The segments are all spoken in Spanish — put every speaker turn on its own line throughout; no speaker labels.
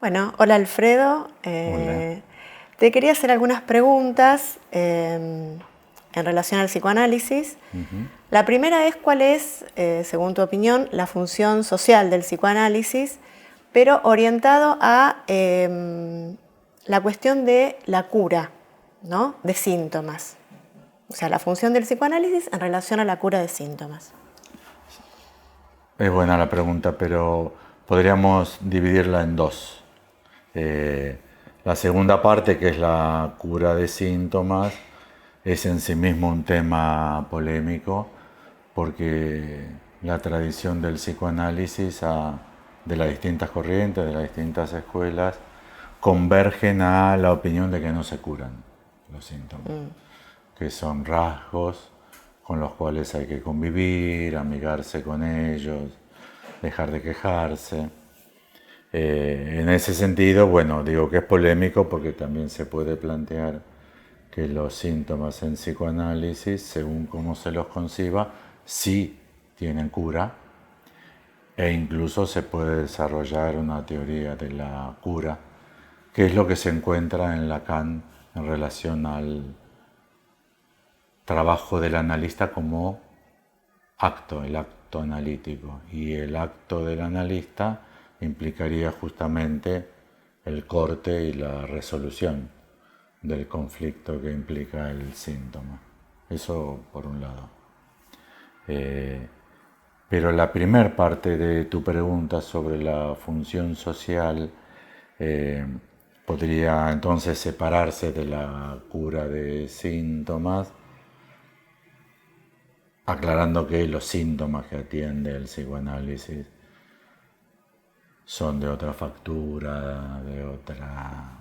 Bueno, hola Alfredo.
Hola.
Te quería hacer algunas preguntas en relación al psicoanálisis.
Ujú.
La primera es cuál es, según tu opinión, la función social del psicoanálisis, pero orientado a la cuestión de la cura, ¿no? De síntomas. O sea, la función del psicoanálisis en relación a la cura de síntomas.
Es buena la pregunta, pero podríamos dividirla en dos. Eh, la segunda parte, que es la cura de síntomas, es en sí mismo un tema polémico, porque la tradición del psicoanálisis de las distintas corrientes, de las distintas escuelas, convergen a la opinión de que no se curan los síntomas, que son rasgos con los cuales hay que convivir, amigarse con ellos, dejar de quejarse. En ese sentido, bueno, digo que es polémico porque también se puede plantear que los síntomas en psicoanálisis, según cómo se los conciba, sí tienen cura, e incluso se puede desarrollar una teoría de la cura, que es lo que se encuentra en Lacan en relación al trabajo del analista como acto, el acto analítico. Y el acto del analista implicaría justamente el corte y la resolución del conflicto que implica el síntoma. Eso por un lado. Pero la primer parte de tu pregunta sobre la función social eh, podría entonces separarse de la cura de síntomas, aclarando que los síntomas que atiende el psicoanálisis son de otra factura, de otra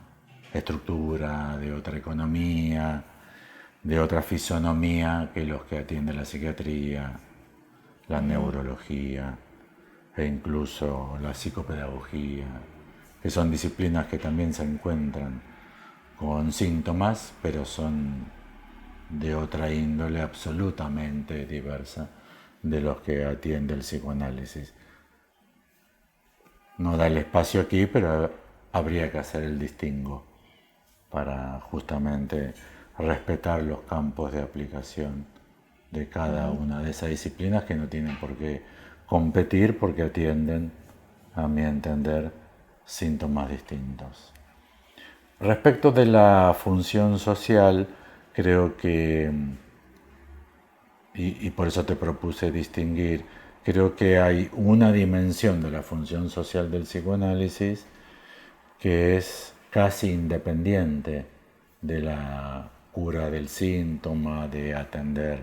estructura, de otra economía, de otra fisonomía que los que atiende la psiquiatría, la neurología e incluso la psicopedagogía, que son disciplinas que también se encuentran con síntomas, pero son de otra índole absolutamente diversa de los que atiende el psicoanálisis. No da el espacio aquí, pero habría que hacer el distingo para justamente respetar los campos de aplicación de cada una de esas disciplinas que no tienen por qué competir porque atienden, a mi entender, síntomas distintos. Respecto de la función social, creo que, y por eso te propuse distinguir, creo que hay una dimensión de la función social del psicoanálisis que es casi independiente de la cura del síntoma, de atender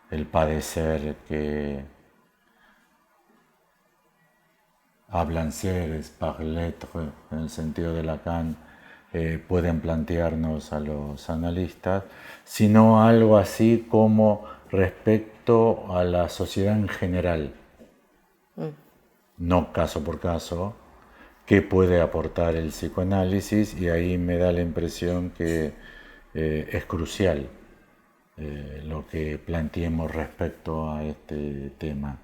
el padecer que hablan seres, par l'être, en el sentido de Lacan, pueden plantearnos a los analistas, sino algo así como respecto a la sociedad en general, no caso por caso, qué puede aportar el psicoanálisis, y ahí me da la impresión que es crucial lo que planteemos respecto a este tema.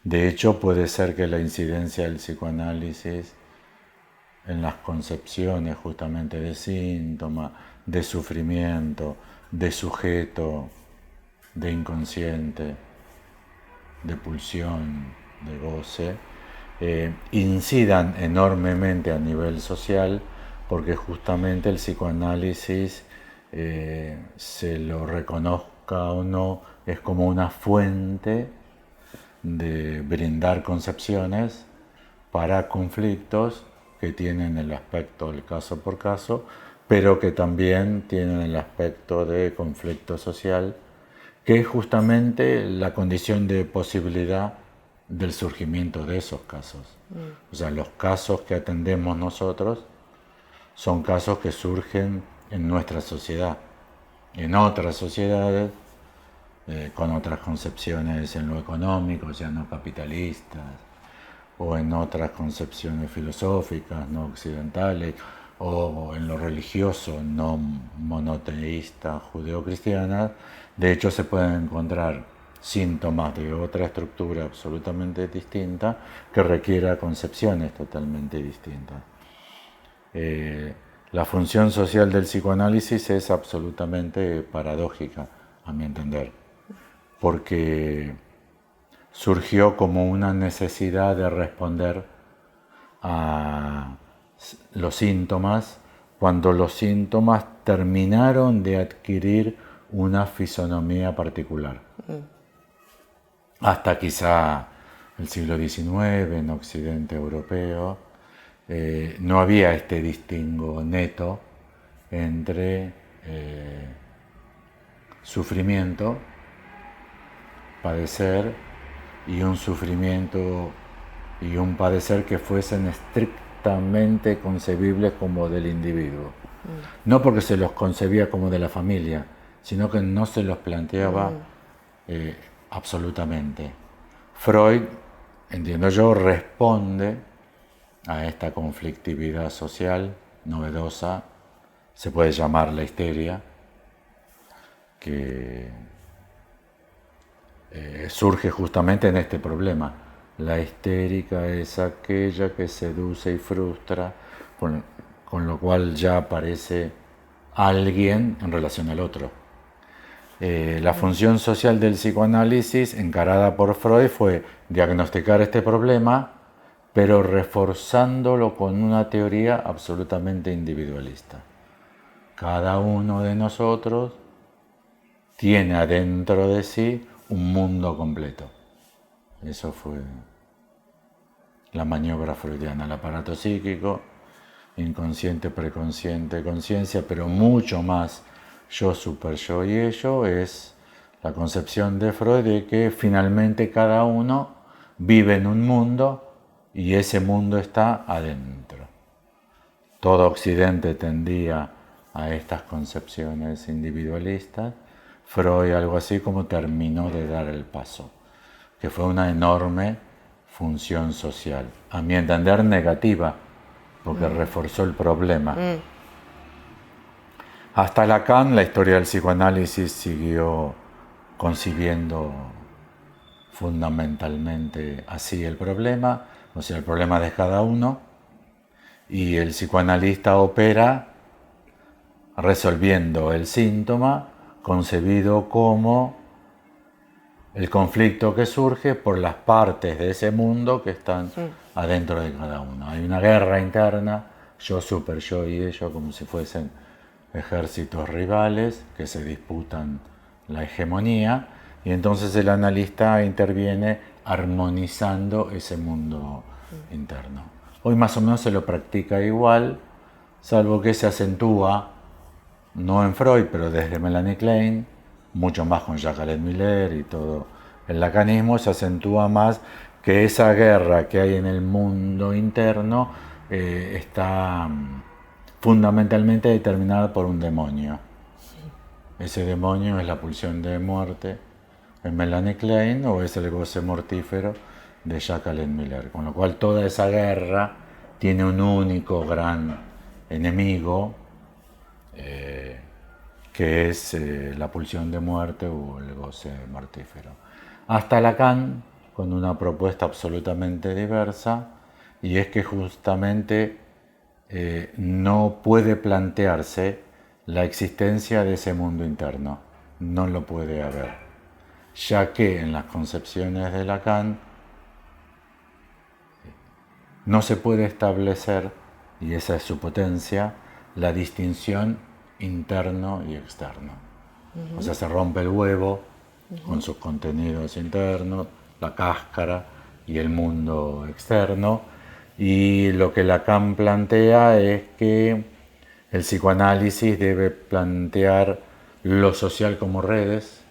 De hecho, puede ser que la incidencia del psicoanálisis en las concepciones justamente de síntoma, de sufrimiento, de sujeto, de inconsciente, de pulsión, de goce, incidan enormemente a nivel social, porque justamente el psicoanálisis, se lo reconozca o no, es como una fuente de brindar concepciones para conflictos que tienen el aspecto del caso por caso, pero que también tienen el aspecto de conflicto social, que es justamente la condición de posibilidad del surgimiento de esos casos. O sea, los casos que atendemos nosotros son casos que surgen en nuestra sociedad. En otras sociedades, con otras concepciones en lo económico, ya no capitalistas, o en otras concepciones filosóficas no occidentales, o en lo religioso no monoteísta judeocristianas. De hecho, se pueden encontrar síntomas de otra estructura absolutamente distinta que requiera concepciones totalmente distintas. la función social del psicoanálisis es absolutamente paradójica, a mi entender, porque surgió como una necesidad de responder a los síntomas cuando los síntomas terminaron de adquirir una fisonomía particular. Hasta quizá el siglo XIX en Occidente europeo no había este distingo neto entre sufrimiento, padecer, y un sufrimiento y un padecer que fuesen estrictamente concebibles como del individuo. No porque se los concebía como de la familia, sino que no se los planteaba absolutamente. Freud, entiendo yo, responde a esta conflictividad social novedosa, se puede llamar la histeria, que surge justamente en este problema. La histérica es aquella que seduce y frustra, con lo cual ya aparece alguien en relación al otro. La función social del psicoanálisis, encarada por Freud, fue diagnosticar este problema, pero reforzándolo con una teoría absolutamente individualista. Cada uno de nosotros tiene adentro de sí un mundo completo. Eso fue la maniobra freudiana, el aparato psíquico, inconsciente, preconsciente, conciencia, pero mucho más yo, super yo y ello, es la concepción de Freud de que finalmente cada uno vive en un mundo y ese mundo está adentro. Todo Occidente tendía a estas concepciones individualistas. Freud algo así como terminó de dar el paso, que fue una enorme función social, a mi entender negativa, porque reforzó el problema. Hasta Lacan, la historia del psicoanálisis siguió concibiendo fundamentalmente así el problema, o sea, el problema de cada uno, y el psicoanalista opera resolviendo el síntoma concebido como el conflicto que surge por las partes de ese mundo que están adentro de cada uno. Hay una guerra interna, yo, super yo y ello, como si fuesen ejércitos rivales que se disputan la hegemonía, y entonces el analista interviene armonizando ese mundo interno. Hoy más o menos se lo practica igual, salvo que se acentúa, no en Freud, pero desde Melanie Klein, mucho más con Jacques Miller y todo el lacanismo, se acentúa más que esa guerra que hay en el mundo interno está fundamentalmente determinada por un demonio. Ese demonio es la pulsión de muerte en Melanie Klein o es el goce mortífero de Jacques Miller, con lo cual toda esa guerra tiene un único gran enemigo, que es la pulsión de muerte o el goce mortífero. Hasta Lacan, con una propuesta absolutamente diversa, y es que justamente no puede plantearse la existencia de ese mundo interno, no lo puede haber, ya que en las concepciones de Lacan no se puede establecer, y esa es su potencia, la distinción interno y externo. O sea, se rompe el huevo con sus contenidos internos, la cáscara y el mundo externo, y lo que Lacan plantea es que el psicoanálisis debe plantear lo social como redes,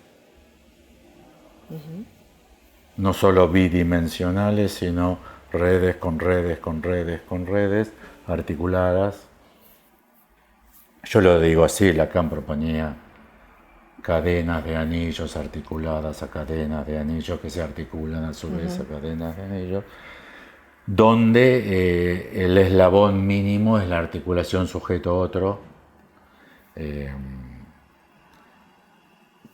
no solo bidimensionales, sino redes con redes, con redes, con redes, articuladas. Yo lo digo así, Lacan proponía cadenas de anillos articuladas a cadenas de anillos que se articulan a su vez a cadenas de anillos, donde el eslabón mínimo es la articulación sujeto-otro,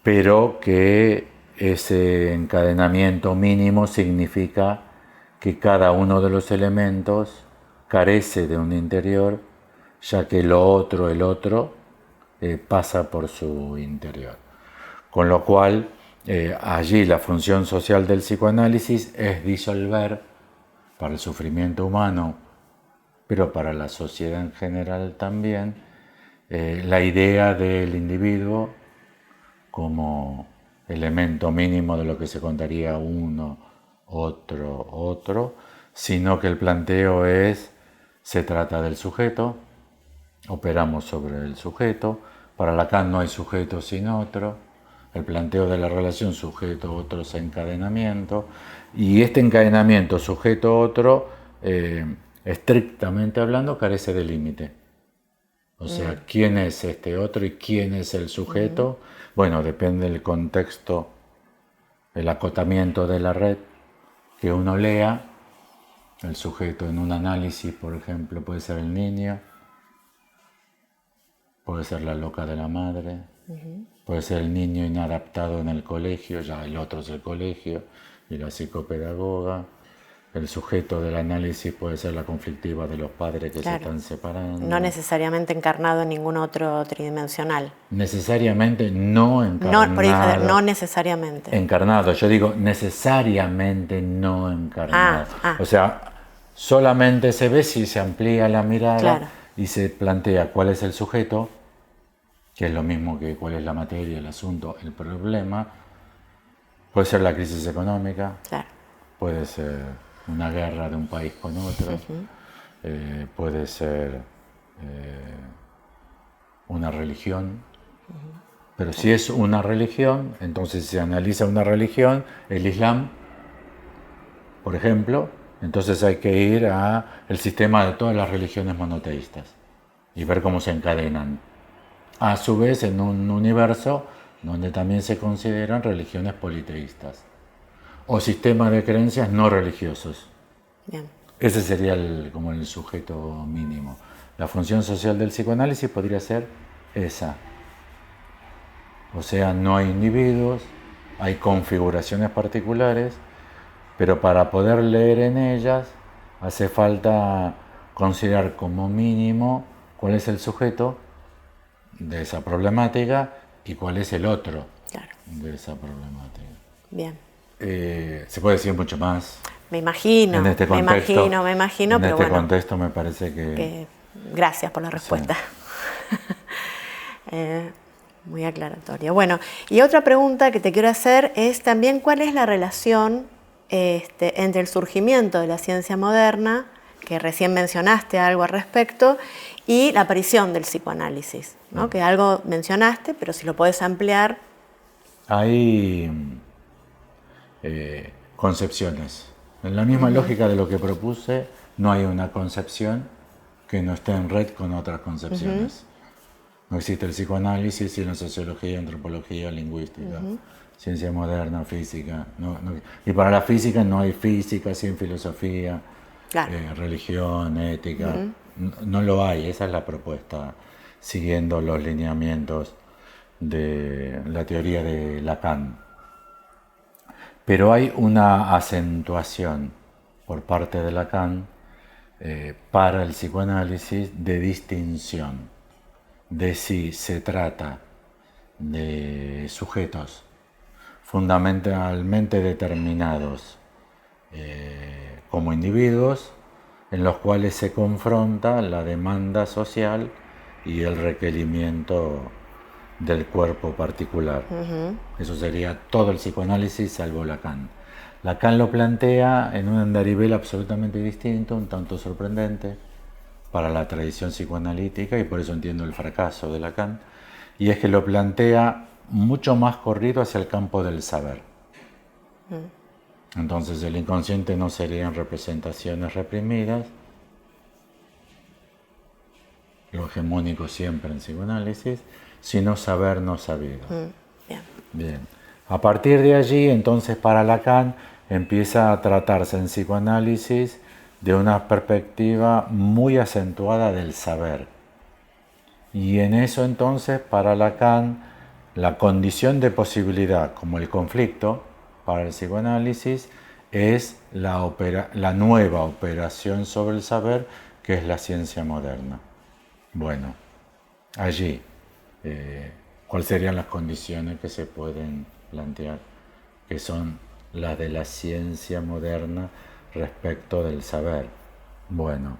pero que ese encadenamiento mínimo significa que cada uno de los elementos carece de un interior ya que lo otro, el otro, pasa por su interior. Con lo cual, allí la función social del psicoanálisis es disolver para el sufrimiento humano, pero para la sociedad en general también, la idea del individuo como elemento mínimo de lo que se contaría uno, otro, sino que el planteo se trata del sujeto, operamos sobre el sujeto, para Lacan no hay sujeto sin otro, el planteo de la relación sujeto-otro es encadenamiento, y este encadenamiento sujeto-otro, estrictamente hablando, carece de límite. O sea, ¿quién es este otro y quién es el sujeto? Bueno, depende del contexto, el acotamiento de la red que uno lea. El sujeto en un análisis, por ejemplo, puede ser el niño, puede ser la loca de la madre, puede ser el niño inadaptado en el colegio, ya el otro es el colegio y la psicopedagoga. El sujeto del análisis puede ser la conflictiva de los padres que se están separando.
No necesariamente encarnado en ningún otro tridimensional.
Necesariamente no encarnado.
No necesariamente.
Encarnado, yo digo necesariamente no encarnado. O sea, solamente se ve si se amplía la mirada y se plantea cuál es el sujeto, que es lo mismo que cuál es la materia, el asunto, el problema. Puede ser la crisis económica, puede ser una guerra de un país con otro, puede ser una religión, pero si es una religión, entonces se analiza una religión, el Islam, por ejemplo, entonces hay que ir al sistema de todas las religiones monoteístas y ver cómo se encadenan. A su vez, en un universo donde también se consideran religiones politeístas o sistemas de creencias no religiosos.
Bien.
Ese sería como el sujeto mínimo. La función social del psicoanálisis podría ser esa. O sea, no hay individuos, hay configuraciones particulares, pero para poder leer en ellas hace falta considerar como mínimo cuál es el sujeto de esa problemática y cuál es el otro de esa problemática.
Bien.
Se puede decir mucho más.
Me imagino,
en este contexto,
me imagino, pero
en este contexto me parece que...
Gracias por la respuesta. Sí. Muy aclaratoria. Bueno, y otra pregunta que te quiero hacer es también cuál es la relación entre el surgimiento de la ciencia moderna, que recién mencionaste algo al respecto, y la aparición del psicoanálisis, ¿no? Que algo mencionaste, pero si lo puedes ampliar.
Hay concepciones. En la misma lógica de lo que propuse, no hay una concepción que no esté en red con otras concepciones. No existe el psicoanálisis sin la sociología, antropología, lingüística, ciencia moderna, física. Y para la física no hay física sin filosofía, religión, ética. No lo hay, esa es la propuesta, siguiendo los lineamientos de la teoría de Lacan. Pero hay una acentuación por parte de Lacan para el psicoanálisis de distinción de si se trata de sujetos fundamentalmente determinados como individuos en los cuales se confronta la demanda social y el requerimiento del cuerpo particular. Eso sería todo el psicoanálisis salvo Lacan. Lacan lo plantea en un andarivel absolutamente distinto, un tanto sorprendente para la tradición psicoanalítica, y por eso entiendo el fracaso de Lacan, y es que lo plantea mucho más corrido hacia el campo del saber. Entonces el inconsciente no serían representaciones reprimidas, lo hegemónico siempre en psicoanálisis, sino saber no sabido. Bien. A partir de allí, entonces, para Lacan empieza a tratarse en psicoanálisis de una perspectiva muy acentuada del saber. Y en eso, entonces, para Lacan, la condición de posibilidad, como el conflicto, para el psicoanálisis, es la nueva operación sobre el saber, que es la ciencia moderna. Bueno, allí, ¿cuáles serían las condiciones que se pueden plantear? Que son las de la ciencia moderna respecto del saber. Bueno,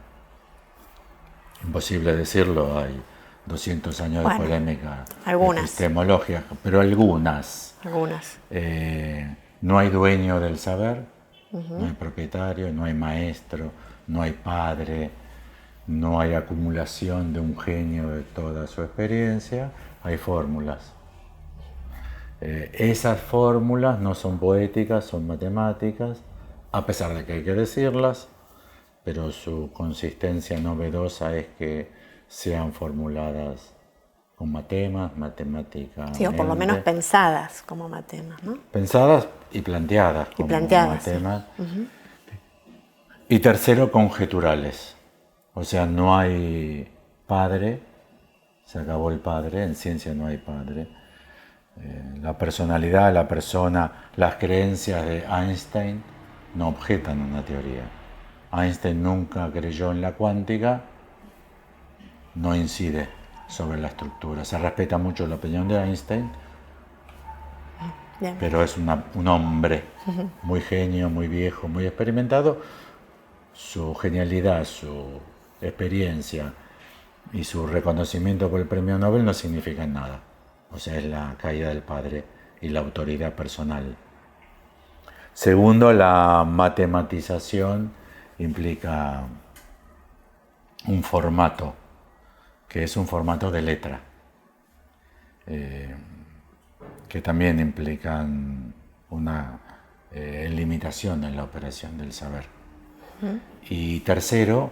imposible decirlo, hay 200 años de polémica epistemológica, pero algunas. No hay dueño del saber, no hay propietario, no hay maestro, no hay padre, no hay acumulación de un genio de toda su experiencia, hay fórmulas. Esas fórmulas no son poéticas, son matemáticas, a pesar de que hay que decirlas, pero su consistencia novedosa es que sean formuladas con matemática.
Sí, o por lo menos pensadas como matemas, ¿no?
Pensadas y planteadas como matemas. Sí. Y tercero, conjeturales. O sea, no hay padre, se acabó el padre, en ciencia no hay padre. La personalidad, la persona, las creencias de Einstein no objetan una teoría. Einstein nunca creyó en la cuántica, no incide sobre la estructura. Se respeta mucho la opinión de Einstein, pero es un hombre muy genio, muy viejo, muy experimentado. Su genialidad, su experiencia y su reconocimiento por el premio Nobel no significan nada. O sea, es la caída del padre y la autoridad personal. Segundo, la matematización implica un formato, que es un formato de letra, que también implican una limitación en la operación del saber. Y tercero,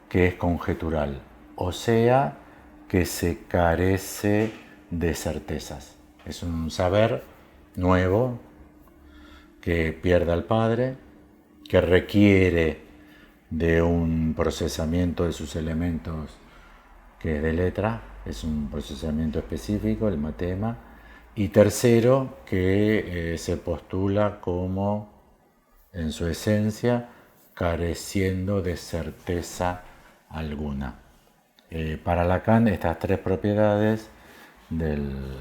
que es conjetural, o sea, que se carece de certezas. Es un saber nuevo que pierde al padre, que requiere de un procesamiento de sus elementos que es de letra, es un procesamiento específico, el matema. Y tercero, que se postula como, en su esencia, careciendo de certeza alguna. Para Lacan, estas tres propiedades del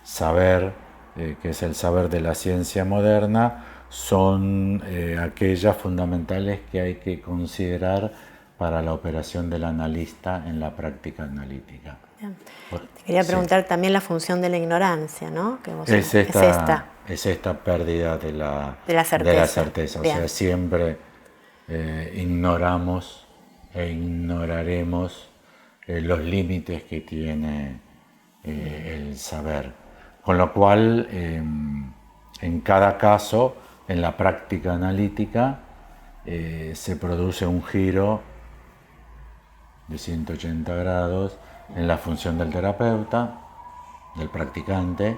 saber, que es el saber de la ciencia moderna, son aquellas fundamentales que hay que considerar para la operación del analista en la práctica analítica.
Te quería preguntar también la función de la ignorancia, ¿no? Que
es esta pérdida de la certeza. O sea, siempre ignoramos e ignoraremos los límites que tiene el saber. Con lo cual, en cada caso, en la práctica analítica, se produce un giro de 180 grados en la función del terapeuta, del practicante.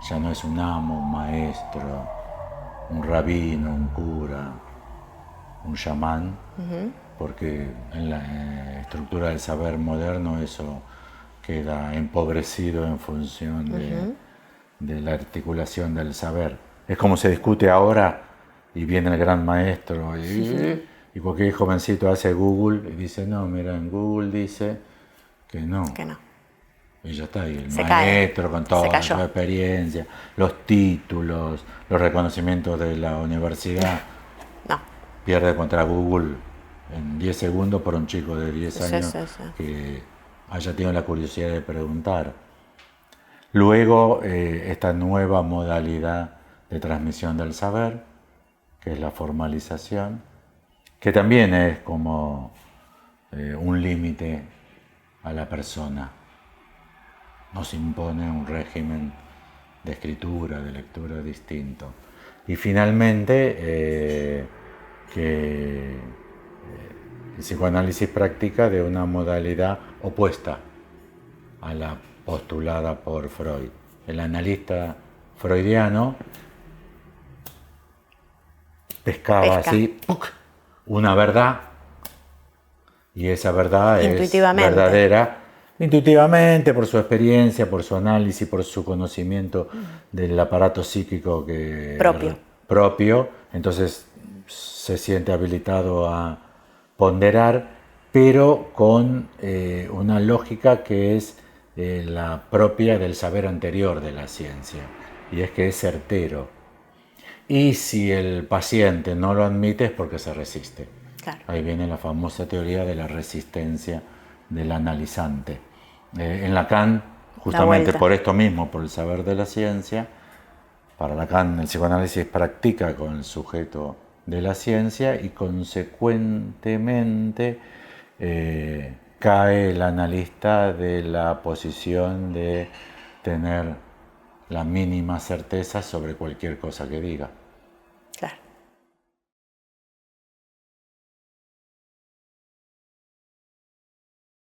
Ya no es un amo, un maestro, un rabino, un cura, un chamán, porque en la estructura del saber moderno eso queda empobrecido en función de la articulación del saber. Es como se discute ahora y viene el gran maestro y cualquier jovencito hace Google y dice, no, mira, en Google dice que no. Y ya está, y el maestro con toda su experiencia, los títulos, los reconocimientos de la universidad, pierde contra Google en 10 segundos por un chico de 10 años que haya tenido la curiosidad de preguntar. Luego, esta nueva modalidad de transmisión del saber, que es la formalización, que también es como un límite a la persona. Nos impone un régimen de escritura, de lectura distinto. Y finalmente, que el psicoanálisis practica de una modalidad opuesta a la postulada por Freud. El analista freudiano pescaba así una verdad, y esa verdad es verdadera intuitivamente, por su experiencia, por su análisis, por su conocimiento del aparato psíquico propio. Entonces se siente habilitado a ponderar pero con una lógica que es la propia del saber anterior de la ciencia, y es que es certero. Y si el paciente no lo admite es porque se resiste.
Claro.
Ahí viene la famosa teoría de la resistencia del analizante. En Lacan, justamente por esto mismo, por el saber de la ciencia, para Lacan el psicoanálisis practica con el sujeto de la ciencia y consecuentemente cae el analista de la posición de tener la mínima certeza sobre cualquier cosa que diga.
Claro.